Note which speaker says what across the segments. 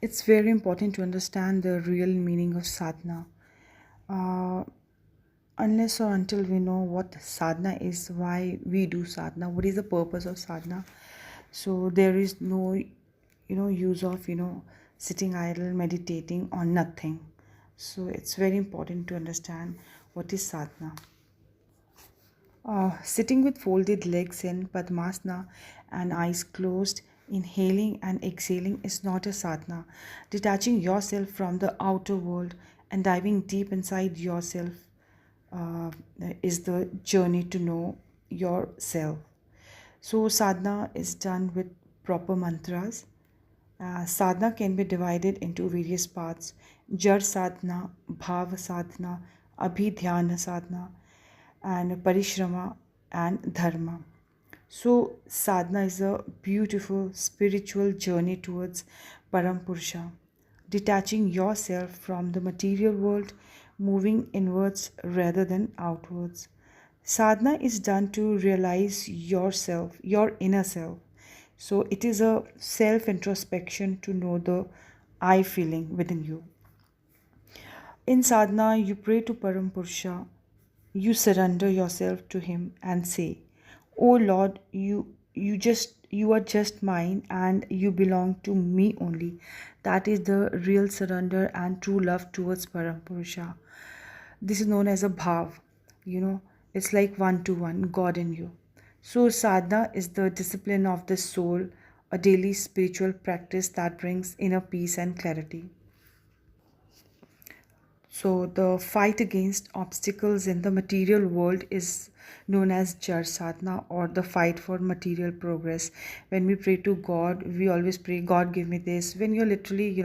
Speaker 1: It's very important to understand the real meaning of sadhana. Uh, unless or until we know what sadhana is, why we do sadhana, what is the purpose of sadhana, so there is no use of sitting idle, meditating or nothing. So it's very important to understand what is sadhana. Sitting with folded legs in Padmasana and eyes closed, inhaling and exhaling is not a sadhana. Detaching yourself from the outer world and diving deep inside yourself uh, is the journey to know yourself. So, sadhana is done with proper mantras. Sadhana can be divided into various parts: Jar sadhana, Bhav sadhana, Abhidhyána sadhana, and parishrama and dharma. So, sadhana is a beautiful spiritual journey towards Param Purusha, detaching yourself from the material world, moving inwards rather than outwards. Sadhana is done to realize yourself, your inner self. So, it is a self introspection to know the I feeling within you. In sadhana, you pray to Param Purusha, you surrender yourself to him and say, "Oh Lord, you are just mine and you belong to me only." That is the real surrender and true love towards Param Purusha. This is known as a bhav. It's like one to one, God in you. So sadhana is the discipline of the soul, a daily spiritual practice that brings inner peace and clarity. So, the fight against obstacles in the material world is known as Jar Sadhana, or the fight for material progress. When we pray to God, we always pray, God, give me this. When you're literally,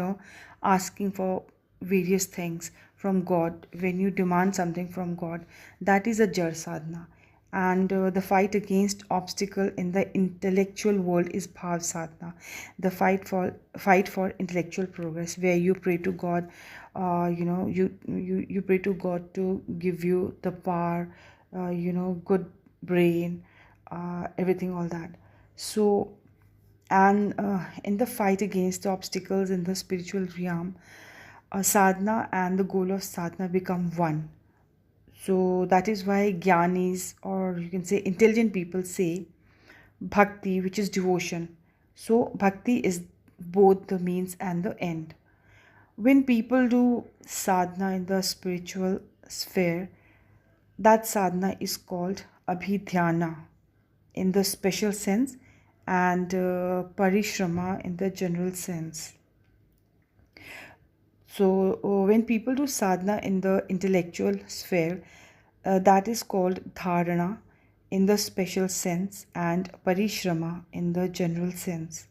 Speaker 1: asking for various things from God, when you demand something from God, that is a Jar Sadhana. And the fight against obstacle in the intellectual world is Bhav Sadhana, the fight for intellectual progress, where you pray to God. You pray to God to give you the power, good brain, everything, all that. So, and in the fight against the obstacles in the spiritual realm, sadhana and the goal of sadhana become one. So that is why Gyanis, or you can say intelligent people, say Bhakti, which is devotion. So Bhakti is both the means and the end. When people do sadhana in the spiritual sphere, that sadhana is called Abhidhyána in the special sense, and parishrama in the general sense. So, when people do sadhana in the intellectual sphere, that is called dharna in the special sense and parishrama in the general sense.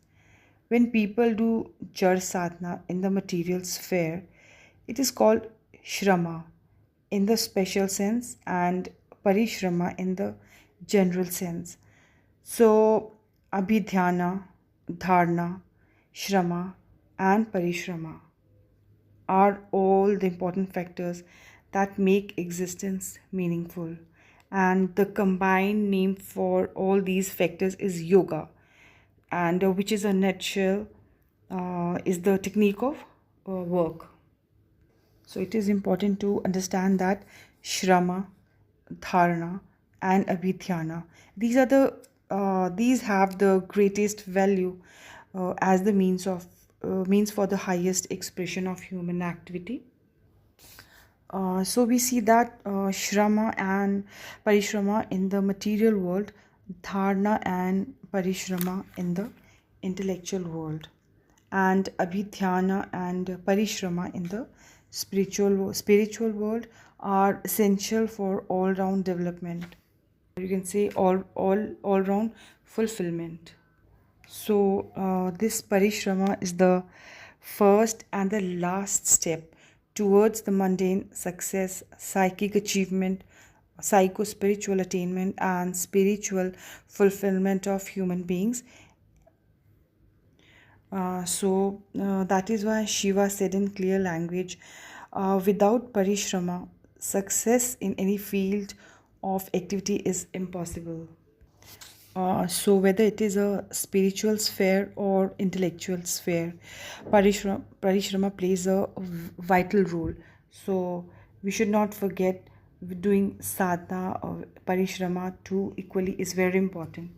Speaker 1: When people do jar sadhana in the material sphere, it is called shrama in the special sense and parishrama in the general sense. So, abhidhyana, dharna, shrama, and parishrama are all the important factors that make existence meaningful. And the combined name for all these factors is yoga, and which is a nutshell, is the technique of work. So it is important to understand that shrama, dharna, and abhidhyana, these have the greatest value as the means for the highest expression of human activity. So we see that shrama and parishrama in the material world, dharna and parishrama in the intellectual world, and abhidhyana and parishrama in the spiritual world are essential for all round development. You can say all round fulfillment. So, this parishrama is the first and the last step towards the mundane success, psychic achievement, psycho spiritual attainment, and spiritual fulfillment of human beings. That is why Shiva said in clear language, without parishrama, success in any field of activity is impossible. So whether it is a spiritual sphere or intellectual sphere, parishrama plays a vital role. So we should not forget doing sadhana or parishrama too equally is very important.